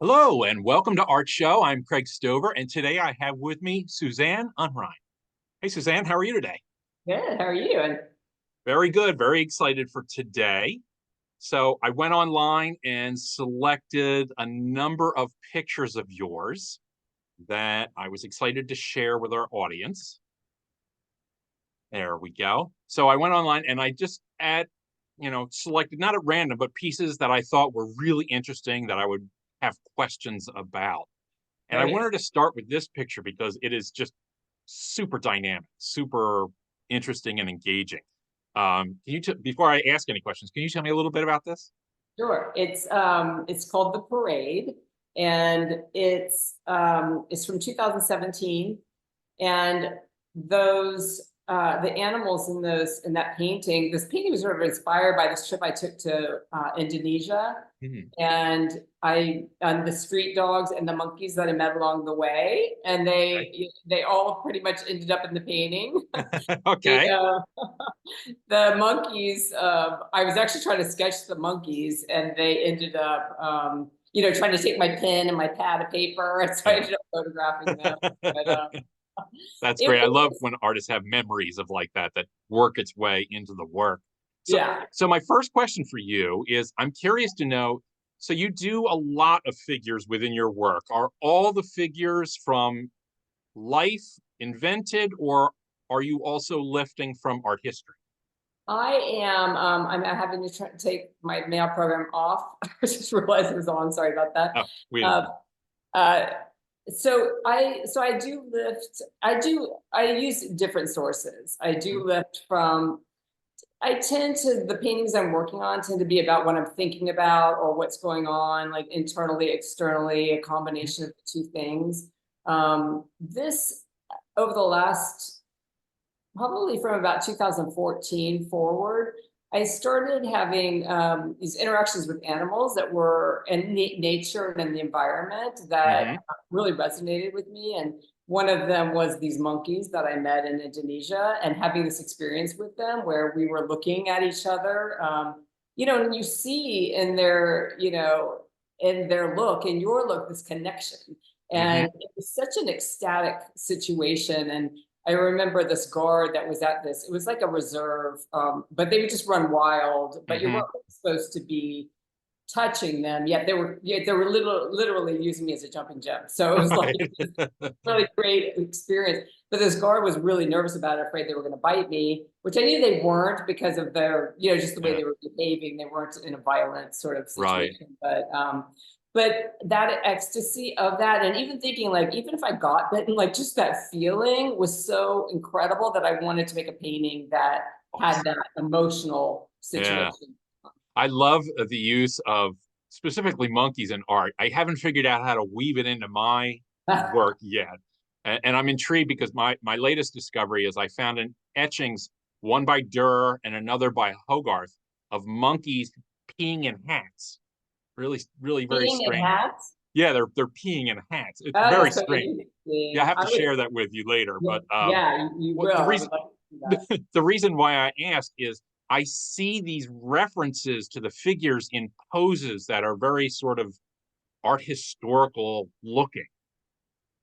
Hello and welcome to Art Show. I'm Craig Stover, and today I have with me Suzanne Unrein. Hey, Suzanne, how are you today? Good. How are you? And Very good. Very excited for today. So I went online and selected a number of pictures of yours that I was excited to share with our audience. There we go. So I went online and I just selected not at random, but pieces that I thought were really interesting that I would have questions about. And I great. wanted to start with this picture because it is just super dynamic, super interesting and engaging. Before I ask any questions, can you tell me a little bit about this? Sure. It's called The Parade, and it's from 2017. And those the animals in that painting, this painting was sort of inspired by this trip I took to Indonesia. Mhm. And the street dogs and the monkeys that I met along the way, and Okay. they all pretty much ended up in the painting. The Okay. the monkeys, I was actually trying to sketch the monkeys, and they ended up, trying to take my pen and my pad of paper, and so I Yeah. ended up photographing them. But That's it great. I love was, when artists have memories of like that work its way into the work. So, yeah. so my first question for you is I'm curious to know, so you do a lot of figures within your work. Are all the figures from life invented, or are you also lifting from art history? I'm having to take my mail program off. I just realized it was on. Sorry about that. Oh, we didn't Uh, know. uh, I do lift. I use different sources. I do lift from. I tend to the paintings I'm working on tend to be about what I'm thinking about or what's going on, like internally, externally, a combination of the two things. This over the last probably from about 2014 forward, I started having these interactions with animals that were in nature and in the environment that Mm-hmm. really resonated with me. And one of them was these monkeys that I met in Indonesia, and having this experience with them where we were looking at each other. And you see in their look, in your look, this connection. Mm-hmm. And it was such an ecstatic situation. And I remember this guard that was at this, it was like a reserve, but they would just run wild, but you Mm-hmm. weren't supposed to be touching them, yet they were literally using me as a jumping jump. So it was like this Right. really great experience. But this guard was really nervous about it, afraid they were going to bite me, which I knew they weren't because of their, just the way Yeah. they were behaving. They weren't in a violent sort of Right. situation. But that ecstasy of that, and even thinking like, even if I got bitten, like just that feeling was so incredible that I wanted to make a painting that had Awesome. that emotional Yeah. situation. I love the use of specifically monkeys in art. I haven't figured out how to weave it into my work yet. And I'm intrigued because my latest discovery is I found an etchings, one by Durr and another by Hogarth, of monkeys peeing in hats. Really, really very Being in strange. hats. Yeah, they're peeing in hats. It's Oh, very that's so strange. Yeah, I interesting. have I to would, share that with you later. But yeah, you what will. the I would reason like to see that. the reason why I ask is I see these references to the figures in poses that are very sort of art historical looking,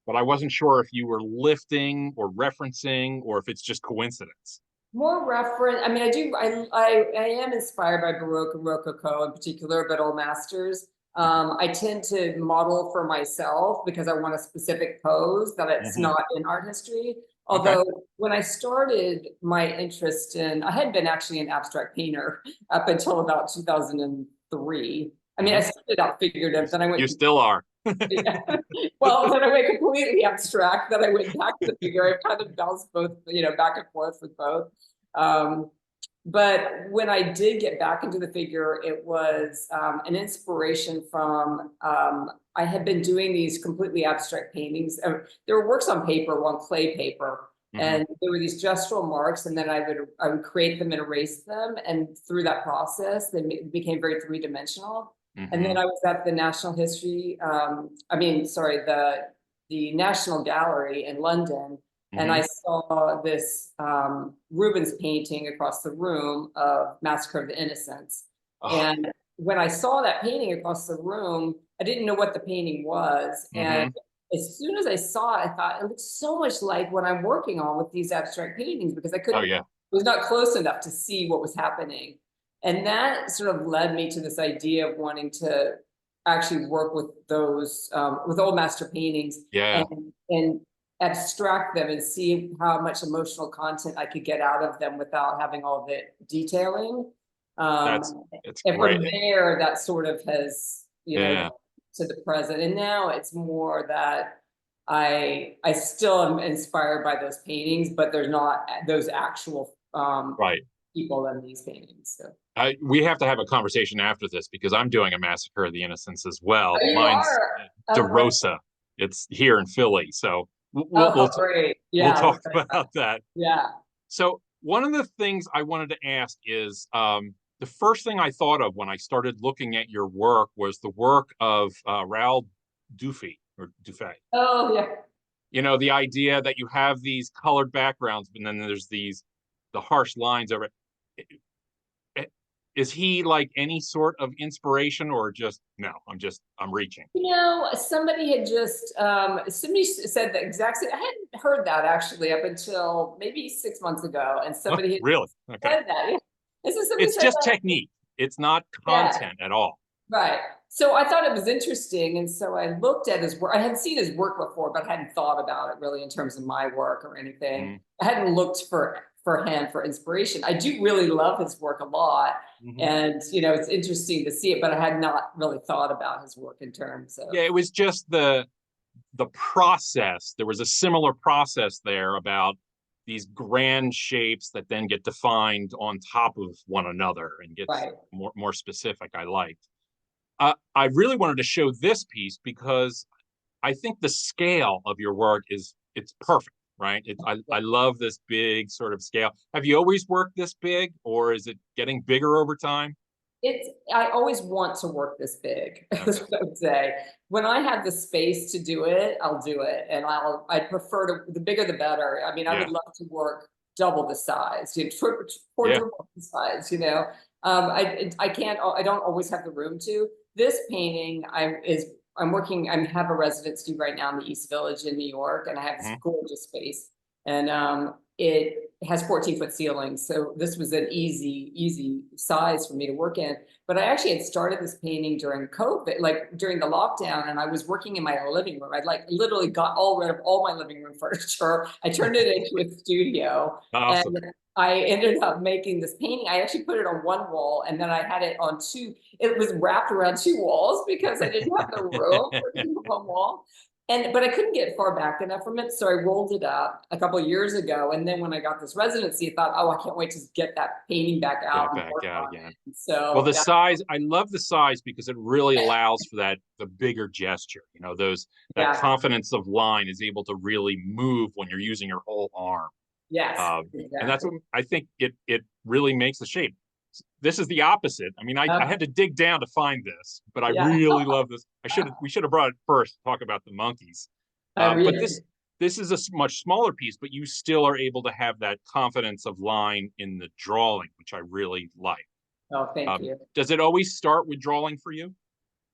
but I wasn't sure if you were lifting or referencing or if it's just coincidence. More reference. I mean, I am inspired by Baroque and Rococo in particular, but old masters. I tend to model for myself because I want a specific pose that it's Mm-hmm. not in art history. Okay. Although when I started my interest I had been actually an abstract painter up until about 2003. I mean, I Mm-hmm. started out You, figurative, then I you went still are. yeah. Well, then I went completely abstract. Then I went back to the figure. I kind of bounced both, back and forth with both. Um, but when I did get back into the figure, it was an inspiration from. I had been doing these completely abstract paintings. There were works on paper, on clay paper, Mm-hmm. and there were these gestural marks, and then I would create them and erase them, and through that process, they became very three-dimensional. And Mm-hmm. then I was at the National History, the National Gallery in London, and Mm-hmm. I saw this Rubens painting across the room of Massacre of the Innocents. Oh, And when I saw that painting across the room, I didn't know what the painting was. And as soon as I saw it, I thought it looks so much like what I'm working on with these abstract paintings, because I Oh, couldn't, yeah. was not close enough to see what was happening. And that sort of led me to this idea of wanting to actually work with those, with old master paintings, Yeah. and abstract them and see how much emotional content I could get out of them without having all the detailing. That's And great. from there, that sort of has, Yeah. to the present. And now it's more that I still am inspired by those paintings, but there's not those actual Right. people in these paintings. So. We have to have a conversation after this because I'm doing a Massacre of the Innocents as well. Oh, you Mine's are. Oh, great. DeRosa. It's here in Philly, so Oh, great. we'll Yeah. talk about that. Yeah. So one of the things I wanted to ask is the first thing I thought of when I started looking at your work was the work of Raoul Dufay. Oh, yeah. You know, the idea that you have these colored backgrounds, but then there's the harsh lines over it. Is he like any sort of inspiration, or just no? I'm reaching. Somebody had just somebody said the exact same. I hadn't heard that actually up until maybe 6 months ago, and somebody had Really? Okay. said that. Yeah. And so somebody It's said just that. technique. It's not Yeah, content at all. right. So I thought it was interesting, and so I looked at his work. I had seen his work before, but I hadn't thought about it really in terms of my work or anything. Mm. I hadn't looked for him for inspiration. I do really love his work a lot, and it's interesting to see it, but I had not really thought about his work in terms of. Yeah, it was just the process. There was a similar process there about these grand shapes that then get defined on top of one another and gets Right. more specific. I liked. I really wanted to show this piece because I think the scale of your work it's perfect, right? I love this big sort of scale. Have you always worked this big, or is it getting bigger over time? I always want to work this big, Okay. is what I would say. When I have the space to do it, I'll do it. And I prefer the bigger the better. I mean, I would Yeah. love to work double the size, Yeah. quadruple the size, I can't, I don't always have the room to. This painting I have a residency right now in the East Village in New York, and I have this gorgeous space. And it has 14-foot ceilings. So this was an easy size for me to work in. But I actually had started this painting during COVID, like during the lockdown, and I was working in my living room. I like literally got rid of all my living room furniture. I turned it into a studio. Awesome. And I ended up making this painting. I actually put it on one wall, and then I had it on two. It was wrapped around two walls because I didn't have the room for it on one wall. But I couldn't get far back enough from it, so I rolled it up a couple of years ago. And then when I got this residency, I thought, oh, I can't wait to get that painting back out. Get back out again. So well, the size, I love the size because it really allows for the bigger gesture. That confidence of line is able to really move when you're using your whole arm. Yes, exactly. And that's what I think it really makes the shape. This is the opposite. I mean, I had to dig down to find this, but I really love this. We should have brought it first to talk about the monkeys. But this is a much smaller piece, but you still are able to have that confidence of line in the drawing, which I really like. Oh, thank you. Does it always start with drawing for you?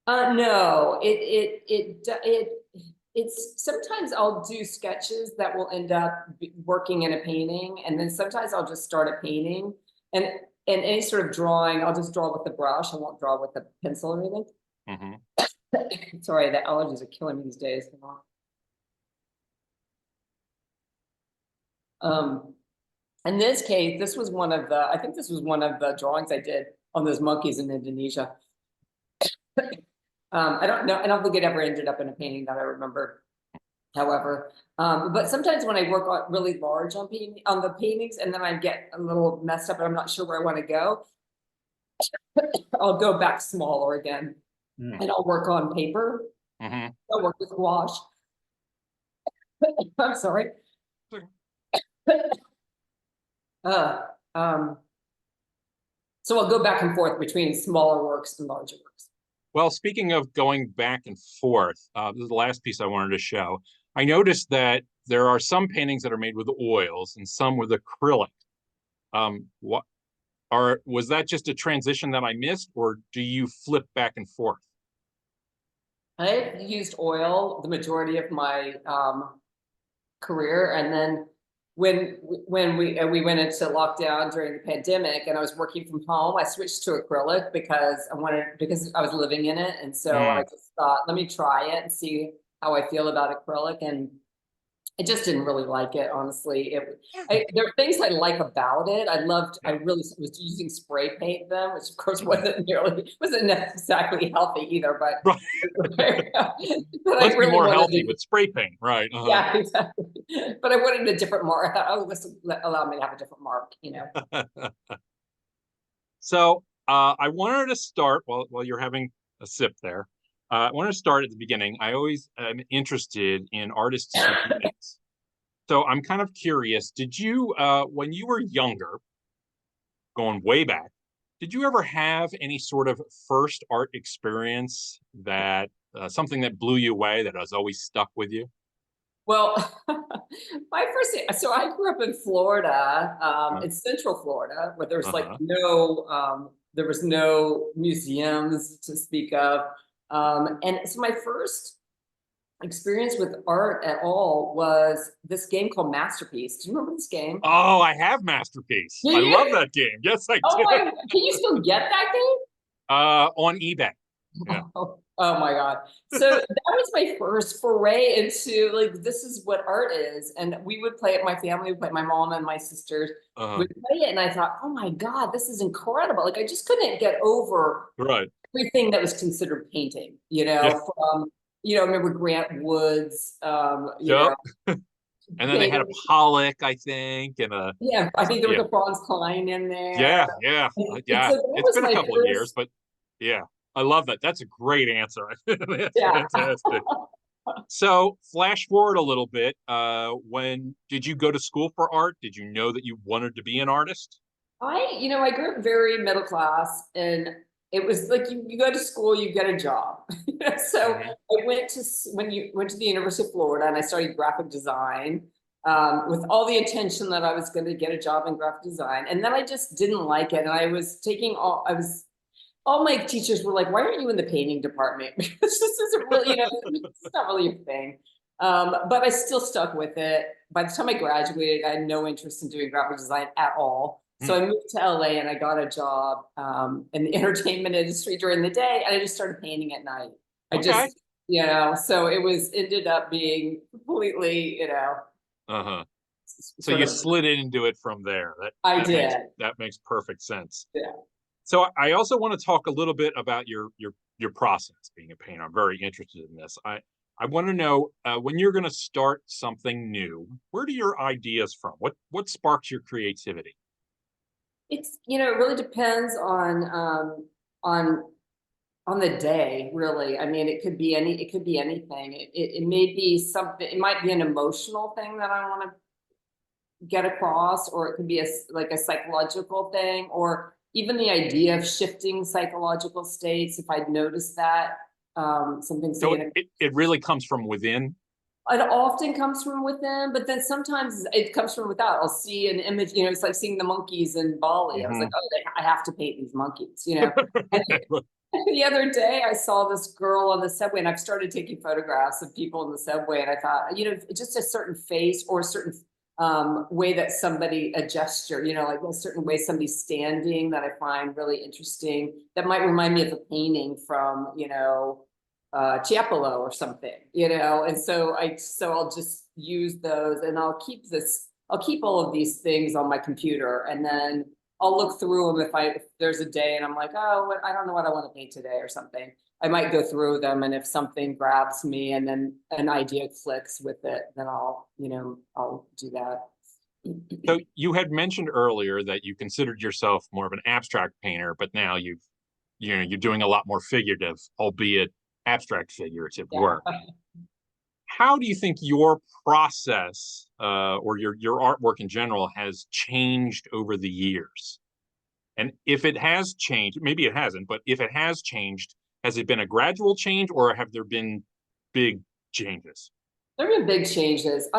No, it's sometimes I'll do sketches that will end up working in a painting, and then sometimes I'll just start a painting, and any sort of drawing, I'll just draw with the brush. I won't draw with the pencil or anything. Sorry, the allergies are killing me these days. In this case, I think this was one of the drawings I did on those monkeys in Indonesia. I don't know. I don't think it ever ended up in a painting that I remember. However, but sometimes when I work on really large on the paintings, and then I get a little messed up and I'm not sure where I want to go, I'll go back smaller again, and I'll work on paper. I'll work with gouache. I'm sorry. So I'll go back and forth between smaller works and larger works. Well, speaking of going back and forth, this is the last piece I wanted to show. I noticed that there are some paintings that are made with oils and some with acrylic. Was that just a transition that I missed, or do you flip back and forth? I've used oil the majority of my career, and then when we went into lockdown during the pandemic, and I was working from home, I switched to acrylic because I was living in it, and so I Mm, just thought, let me try it and see how I feel about acrylic, and I just didn't really like it, honestly. There are things I like about it. I yeah. really was using spray paint then, which of course Mhm. wasn't exactly healthy either, but Right. but I Let's be really more wanted healthy to, with spray paint. Right. yeah, exactly. But I wanted a different mark. I thought, oh, this will allow me to have a different mark, you know. So I wanted to start while you're having a sip there. I want to start at the beginning. I always am interested in artists' units. So I'm kind of curious. Did you, when you were younger, going way back, did you ever have any sort of first art experience that something that blew you away that has always stuck with you? Well, so I grew up in Florida, Uh, in Central Florida, where uh-huh. there was no museums to speak of. And so my first experience with art at all was this game called Masterpiece. Do you remember this game? Oh, I have Masterpiece. Do I love you? that game. Yes, I Oh do. my, can you still get that game? On eBay. Yeah. Oh my God. So that was my first foray into like, this is what art is. And we would play it, my family would play, my mom and my sisters Uh-huh. would play it. And I thought, oh my God, this is incredible. Like I just couldn't get over Right. everything that was considered painting, Yeah. from, I remember Grant Wood's, Yep. And then they had a painting. Pollock, I think, and a Yeah, I think there was yeah, a Franz Klein in there. yeah, yeah, And yeah. so that It's was been a my couple of years, first, but yeah, I love that. That's a great answer. That's yeah. fantastic. So, flash forward a little bit. When did you go to school for art? Did you know that you wanted to be an artist? I grew up very middle class, and it was like you go to school, you get a job. So Hmm. I when you went to the University of Florida, and I studied graphic design, with all the intention that I was going to get a job in graphic design, and then I just didn't like it, and all my teachers were like, "Why aren't you in the painting department? Because this isn't really, it's not really a thing." But I still stuck with it. By the time I graduated, I had no interest in doing graphic design at all. So I moved to LA and I got a job in the entertainment industry during the day, and I just started painting at night. I Okay. just, so ended up being completely, Uh-huh. So sort you of, slid into it from there. I That did. makes perfect sense. Yeah. So I also want to talk a little bit about your process being a painter. I'm very interested in this. I want to know when you're going to start something new, where do your ideas from? What sparks your creativity? It really depends on on the day, really. I mean, it could be anything. It may be something, it might be an emotional thing that I want to get across, or it could be like a psychological thing, or even the idea of shifting psychological states. If I'd noticed that, something say So in a, it really comes from within. it often comes from within, but then sometimes it comes from without. I'll see an image, it's like seeing the monkeys in Bali. I was like, Hmm. oh, I have to paint these monkeys. And the other day I saw this girl on the subway, and I've started taking photographs of people in the subway, and I thought, just a certain face, or a certain way that a gesture, like a certain way somebody's standing, that I find really interesting, that might remind me of a painting from, Chiapolo or something, and so I'll just use those, and I'll keep all of these things on my computer, and then I'll look through them if there's a day and I'm like, oh, I don't know what I want to paint today or something. I might go through them, and if something grabs me and then an idea clicks with it, then I'll do that. So you had mentioned earlier that you considered yourself more of an abstract painter, but now you're doing a lot more figurative, albeit abstract figurative Yeah. work. How do you think your process or your artwork in general has changed over the years? And if it has changed, maybe it hasn't, but if it has changed, has it been a gradual change or have there been big changes? There have been big changes.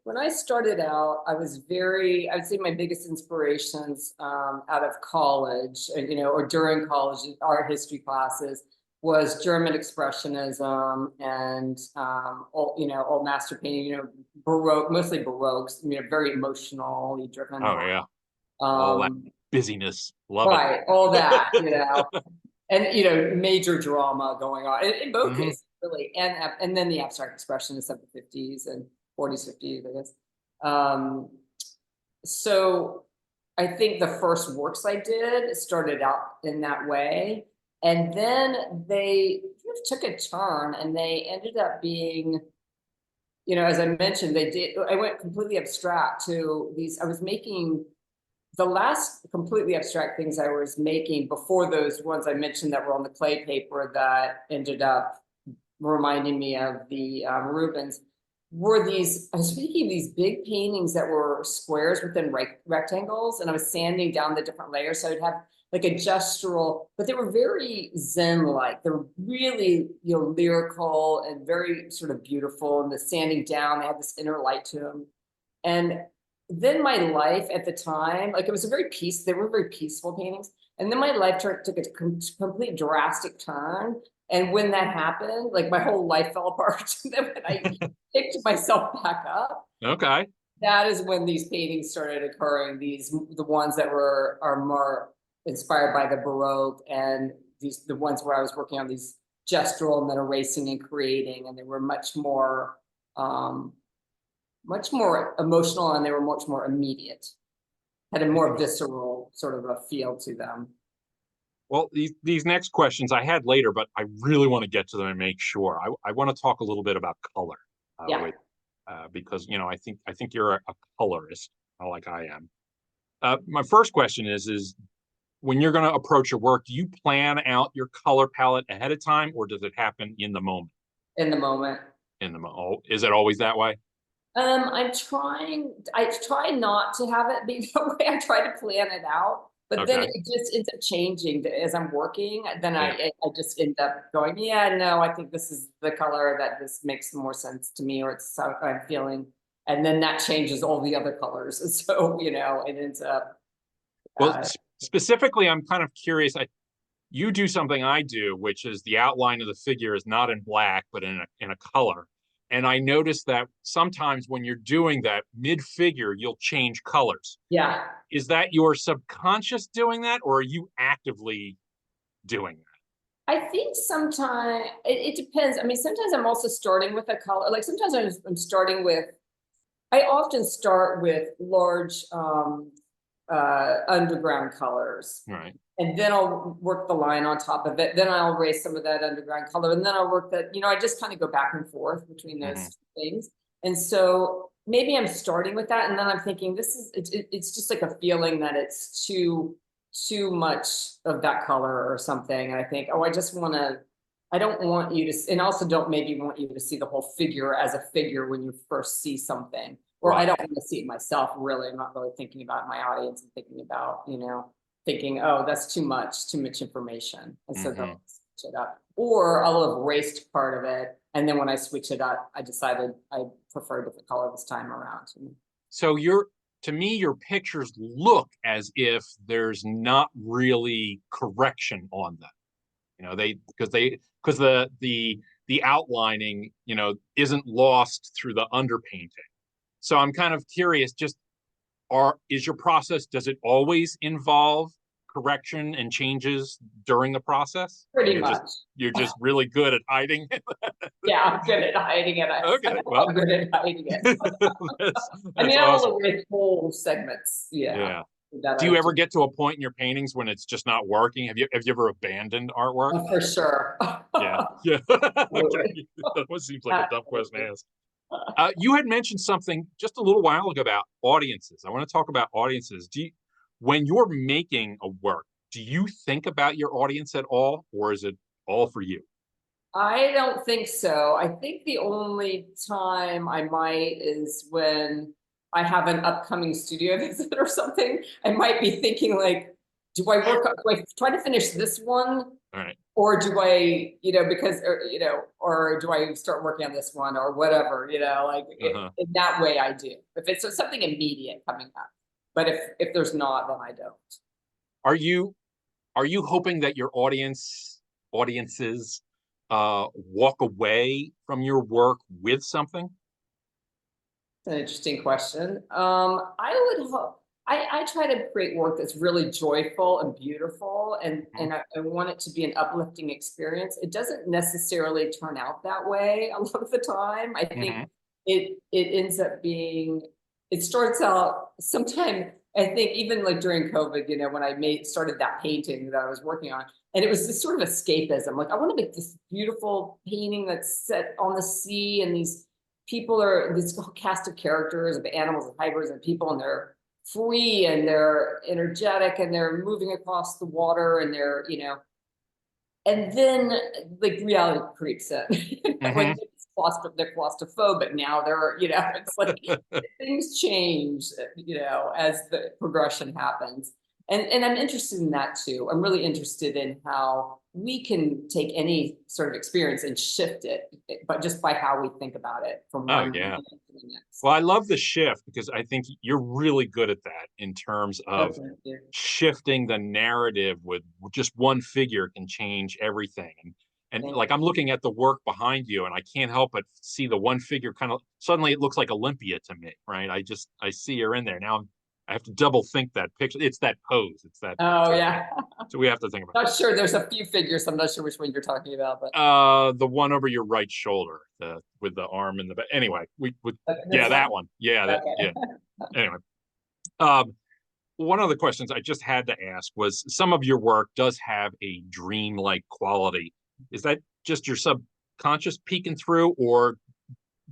When I started out, I'd say my biggest inspirations out of college, and or during college art history classes, was German expressionism and old master painting, Baroque, mostly Baroques, very emotionally driven. Oh yeah, all that Um, busyness, love it. right, all that, and major drama going on in both Hmm. cases, really, and then the abstract expressionists of the 50s and 40s, 50s, I guess. Um, so I think the first works I did started out in that way. And then they kind of took a turn and they ended up being, as I mentioned, I went completely abstract to these. I was making the last completely abstract things I was making before those ones I mentioned that were on the clay paper that ended up reminding me of the Rubens, were these, I was making these big paintings that were squares within rectangles, and I was sanding down the different layers. So I'd have like a gestural, but they were very Zen-like. They were really, lyrical and very sort of beautiful. And the sanding down, they had this inner light to them. And then my life at the time, like it was they were very peaceful paintings. And then my life took a complete drastic turn. And when that happened, like my whole life fell apart. Then when I picked myself back up, Okay. that is when these paintings started occurring. The ones that are more inspired by the Baroque, and the ones where I was working on these gestural and then erasing and creating, and they were um, much more emotional, and they were much more immediate, had a more visceral sort of a feel to them. Well, these next questions I had later, but I really want to get to them and make sure. I want to talk a little bit about color, Yeah. because I think you're a colorist, like I am. My first question is when you're going to approach your work, do you plan out your color palette ahead of time, or does it happen in the moment? In the moment. Is it always that way? I try not to have it be that way. I try to plan it out, but then Okay. it just ends up changing as I'm working. Then Yeah. I just end up going, yeah, no, I think this is the color that this makes more sense to me, or it's how I'm feeling. And then that changes all the other colors. So, it ends up, Well, uh, specifically, I'm kind of curious. You do something I do, which is the outline of the figure is not in black, but in a color. And I noticed that sometimes when you're doing that mid-figure, you'll change colors. yeah. Is that your subconscious doing that, or are you actively doing that? I think sometimes it depends. I mean, sometimes I'm also starting with a color. Like sometimes I'm starting with, I often start with large underground colors. Right. And then I'll work the line on top of it. Then I'll erase some of that underground color. And then I'll work that, I just kind of go back and forth between those Hmm. two things. And so maybe I'm starting with that. And then I'm thinking it's just like a feeling that it's too much of that color or something. And I think, oh, I don't want you to, and also don't maybe want you to see the whole figure as a figure when you first see something. Or I Right. don't want to see it myself, really. I'm not really thinking about my audience and thinking about, thinking, oh, that's too much information. And so Hmm. they'll switch it up. Or I'll have erased part of it. And then when I switch it up, I decided I prefer a different color this time around. So to me, your pictures look as if there's not really correction on them. Because the outlining, isn't lost through the underpainting. So I'm kind of curious, is your process, does it always involve correction and changes during the process? And Pretty much. you're just really good at hiding it? Yeah, I'm good at hiding it. Okay, well, I'm good at hiding it. that's I that's mean, I awesome. will erase whole segments. Yeah. Yeah. That Do I you ever do. get to a point in your paintings when it's just not working? Have you ever abandoned artwork? Oh, for sure. Yeah. Yeah. Absolutely. Okay. That seems like a dumb question to Absolutely. ask. You had mentioned something just a little while ago about audiences. I want to talk about audiences. When you're making a work, do you think about your audience at all, or is it all for you? I don't think so. I think the only time I might is when I have an upcoming studio visit or something. I might be thinking like, do I try to finish this one? All right. Or do I, or do I start working on this one or whatever, Uh-huh. in that way I do. If it's something immediate coming up. But if there's not, then I don't. Are you hoping that your audience audiences walk away from your work with something? It's an interesting question. I would hope I try to create work that's really joyful and beautiful, and I want it to be an uplifting experience. It doesn't necessarily turn out that way a lot of the time. I Mm-hmm. think it ends up being, it starts out sometime. I think even like during COVID, when I started that painting that I was working on, and it was this sort of escapism. Like, I want to make this beautiful painting that's set on the sea, and these people are this whole cast of characters of animals and hybrids and people, and they're free and they're energetic and they're moving across the water, and and then like reality creeps in. Like, Mm-hmm. they're claustrophobic now. It's like things change, as the progression happens. And I'm interested in that too. I'm really interested in how we can take any sort of experience and shift it, but just by how we think about it from Oh, one yeah. to the next. Well, I love the shift because I think you're really good at that in terms Oh, of thank you. shifting the narrative with just one figure can change everything. And Thank like I'm looking at the work behind you and I can't help but see the one figure kind of suddenly it looks like Olympia to me, right? I see her in there. Now I have to double think that picture. It's that pose. It's that Oh, so, yeah. so we have to think about Not sure. There's a few figures. I'm not sure which one you're talking about, but the one over your right shoulder, the with the arm in the back. Anyway, we would yeah, this that one. one. Yeah, that yeah. Okay. Anyway. Um, one of the questions I just had to ask was some of your work does have a dream-like quality. Is that just your subconscious peeking through, or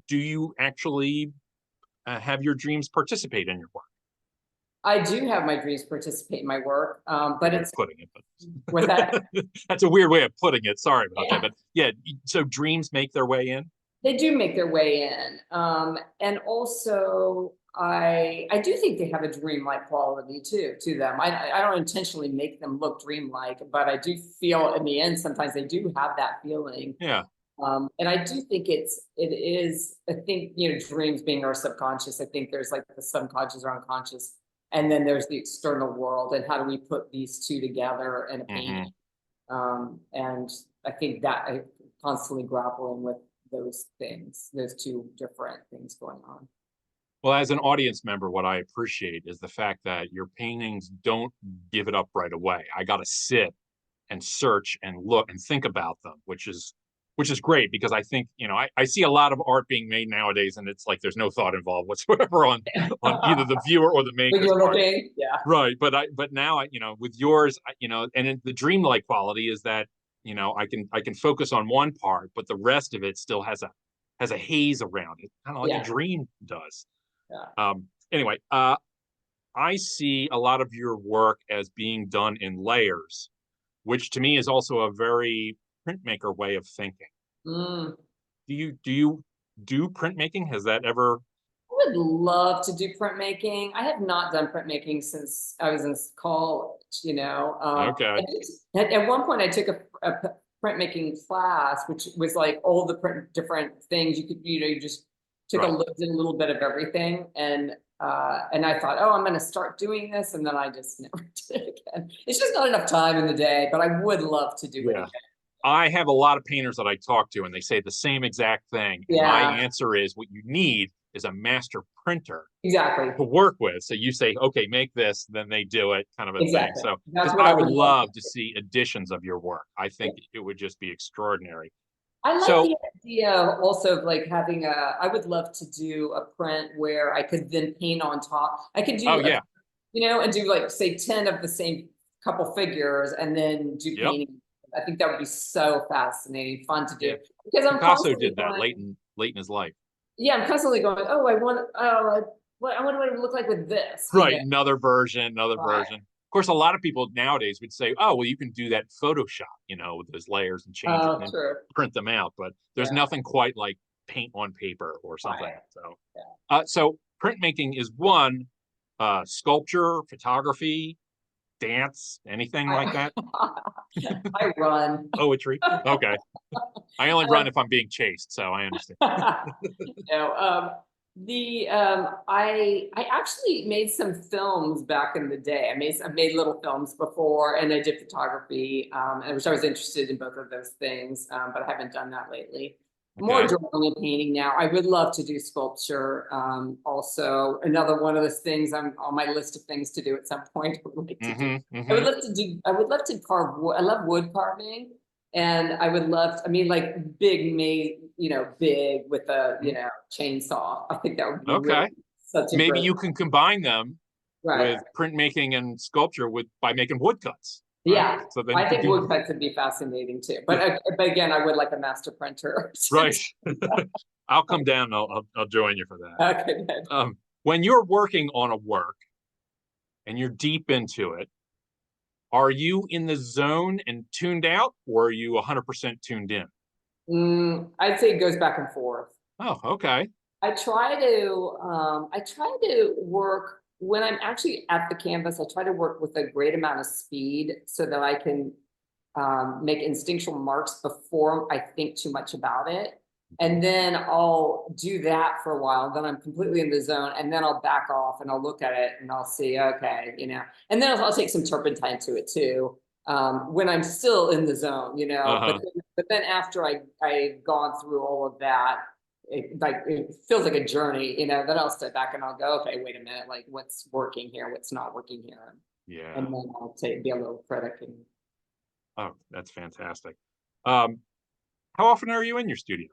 do you actually have your dreams participate in your work? I do have my dreams participate in my work, but Weird way of it's putting it, with that. but that's a weird way of putting it. Sorry about that, Yeah. but yeah. So dreams make their way in. They do make their way in. And also I do think they have a dreamlike quality too to them. I don't intentionally make them look dreamlike, but I do feel in the end sometimes they do have that feeling. Yeah. And I do think it is, I think, dreams being our subconscious. I think there's like the subconscious or unconscious, and then there's the external world, and how do we put these two together in a Hmm. painting? And I think that I constantly grappling with those things, those two different things going on. Well, as an audience member, what I appreciate is the fact that your paintings don't give it up right away. I got to sit and search and look and think about them, which is great because I think, I see a lot of art being made nowadays and it's like there's no thought involved whatsoever on either the viewer or the When maker's you're part. looking, yeah, Right. But now with yours, and the dreamlike quality is that, I can focus on one part, but the rest of it still has a haze around it, kind of like a yeah, dream does. yeah. Anyway, I see a lot of your work as being done in layers, which to me is also a very printmaker way of thinking. Mm. Do you do printmaking? Has that ever? I would love to do printmaking. I have not done printmaking since I was in college, Okay. at one point I took a printmaking class, which was like all the different things you could, you just took Right. did a little bit of everything. And I thought, oh, I'm going to start doing this. And then I just never did it again. It's just not enough time in the day, but I would love to do it Yeah. again. I have a lot of painters that I talk to, and they say the same exact thing. And my Yeah, answer is what you need is a master printer exactly. to work with. So you say, okay, make this, then they do it, kind of a thing. Exactly. So, That's because what I I would would love to love to do. see editions of your work. I Yeah. think it would just be extraordinary. I like So, the idea also of like having I would love to do a print where I could then paint on top. I could oh do yeah, and do like say 10 of the same couple figures and then do yep, painting. I think that would be so fascinating, fun to yeah. do because I'm Picasso constantly did that going, late in his life. yeah, I'm constantly going, oh, I wonder what it would look like with this, Right, another version, another Right. version. Of course, a lot of people nowadays would say, "Oh, well, you can do that in Photoshop, with those layers and change it Oh, and then true. print them out." But there's Yeah. nothing quite like paint on paper or something. Right. So printmaking is one. Sculpture, photography, dance, anything like I that. I run. Poetry. Okay, I only run if I'm being chased, so I understand. No, I actually made some films back in the day. I've made little films before, and I did photography, and which I was interested in both of those things, but I haven't done that lately. More Okay. drawing and painting now. I would love to do sculpture. Also, another one of those things I'm on my list of things to do at some point. I would like to do. I would love to do. I would love to carve wood. I love wood carving. And I would love, I mean, like big made, big with a, chainsaw. I think that would be really Okay. such a Maybe great, you can combine them right. with printmaking and sculpture by making woodcuts. Right. Yeah. So then you I could think do, woodcuts would be fascinating too. yeah, But again, I would like a master printer. right. I'll come down. I'll join you for that. Okay, good. When you're working on a work and you're deep into it, are you in the zone and tuned out, or are you 100% tuned in? I'd say it goes back and forth. Oh, okay. I try to work when I'm actually at the canvas. I try to work with a great amount of speed so that I can make instinctual marks before I think too much about it. And then I'll do that for a while. Then I'm completely in the zone, and then I'll back off and I'll look at it and I'll see, okay, and then I'll take some turpentine to it too. When I'm still in the zone, but then after I've gone through all of that, it feels like a journey, then I'll step back and I'll go, okay, wait a minute, like what's working here, what's not working here. Yeah. And then I'll be a little critic. Oh, that's fantastic. How often are you in your studio?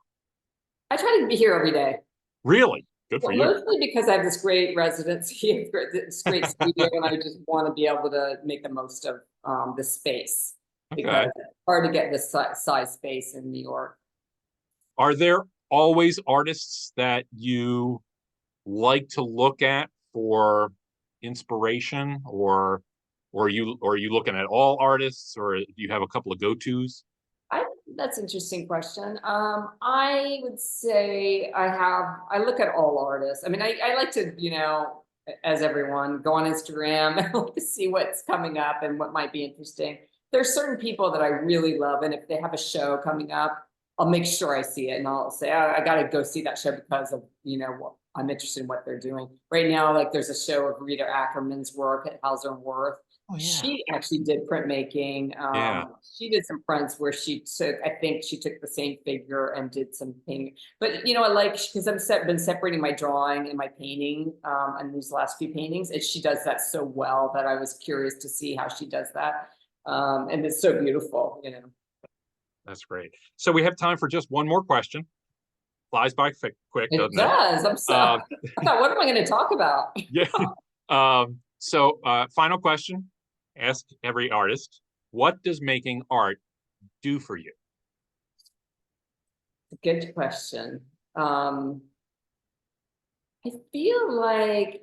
I try to be here every day. Really? Good for you. Mostly because I have this great residency, this great studio, and I just want to be able to make the most of the space, because it's hard to get this size space in New York. Are there always artists that you like to look at for inspiration, or are you looking at all artists, or do you have a couple of go-tos? That's an interesting question. I would say I look at all artists. I mean, I like to, as everyone, go on Instagram and like to see what's coming up and what might be interesting. There's certain people that I really love, and if they have a show coming up, I'll make sure I see it, and I'll say, oh, I got to go see that show because of, what I'm interested in what they're doing. Right now, like there's a show of Rita Ackerman's work at Hauser and Wirth. Oh, yeah. She actually did printmaking. She did some prints where I think she took the same figure and did some painting. But I like, because I've been separating my drawing and my painting and these last few paintings, and she does that so well that I was curious to see how she does that. And it's so beautiful, That's great. So we have time for just one more question. Flies by quick, doesn't it? It does. I'm so. I thought, what am I going to talk about? Yeah. So final question. Ask every artist, what does making art do for you? Good question. I feel like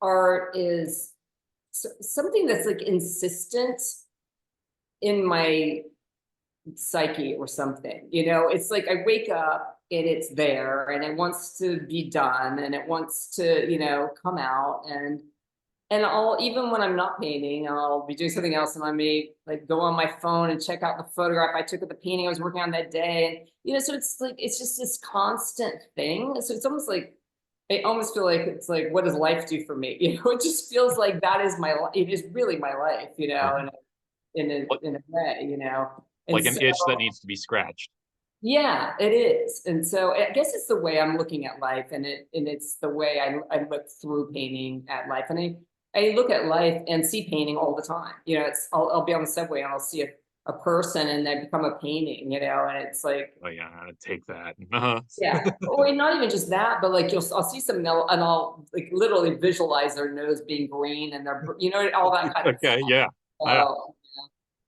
art is something that's like insistent in my psyche or something. It's like I wake up and it's there and it wants to be done and it wants to, come out, and I'll, even when I'm not painting, I'll be doing something else, and I may like go on my phone and check out the photograph I took of the painting I was working on that day. And so it's like it's just this constant thing. So it's almost like I almost feel like it's like, what does life do for me? It just feels like that is my life. It is really my life, and in a way, And like an itch that needs to be scratched. Yeah, it is. And so I guess it's the way I'm looking at life, and it's the way I look through painting at life. And I look at life and see painting all the time. I'll be on the subway and I'll see a person and they become a painting, and it's like, oh yeah, take that. Yeah, or not even just that, but like I'll see some and I'll like literally visualize their nose being green and their, all that kind of stuff. Yeah.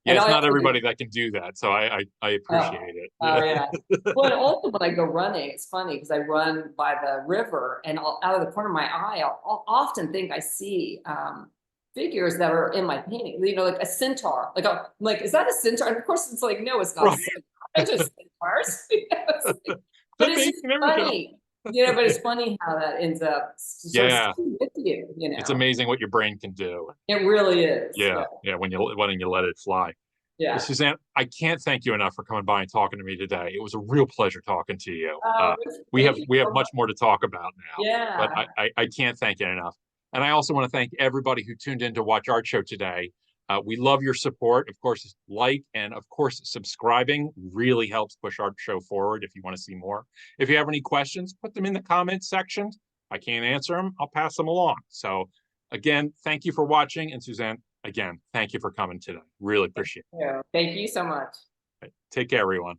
Yeah, it's not everybody that can do that, so I appreciate it. Oh yeah. Well, and also when I go running, it's funny because I run by the river, and out of the corner of my eye, I'll often think I see figures that are in my painting. Like a centaur. Like is that a centaur? And of course, it's like, no, it's not. Right. It's just centaurs. But it's just funny. But it's funny how that ends up sort of with you. It's amazing what your brain can do. It really is. Yeah. When you let it fly. Yeah. Suzanne, I can't thank you enough for coming by and talking to me today. It was a real pleasure talking to you. We have Thank you so much much. more to talk about now, but Yeah. I can't thank you enough. And I also want to thank everybody who tuned in to watch ArtShow today. We love your support. Of course, like and of course, subscribing really helps push ArtShow forward if you want to see more. If you have any questions, put them in the comments section. If I can't answer them, I'll pass them along. So again, thank you for watching. And Suzanne, again, thank you for coming today. Really appreciate it. Thank you so much. Take care, everyone.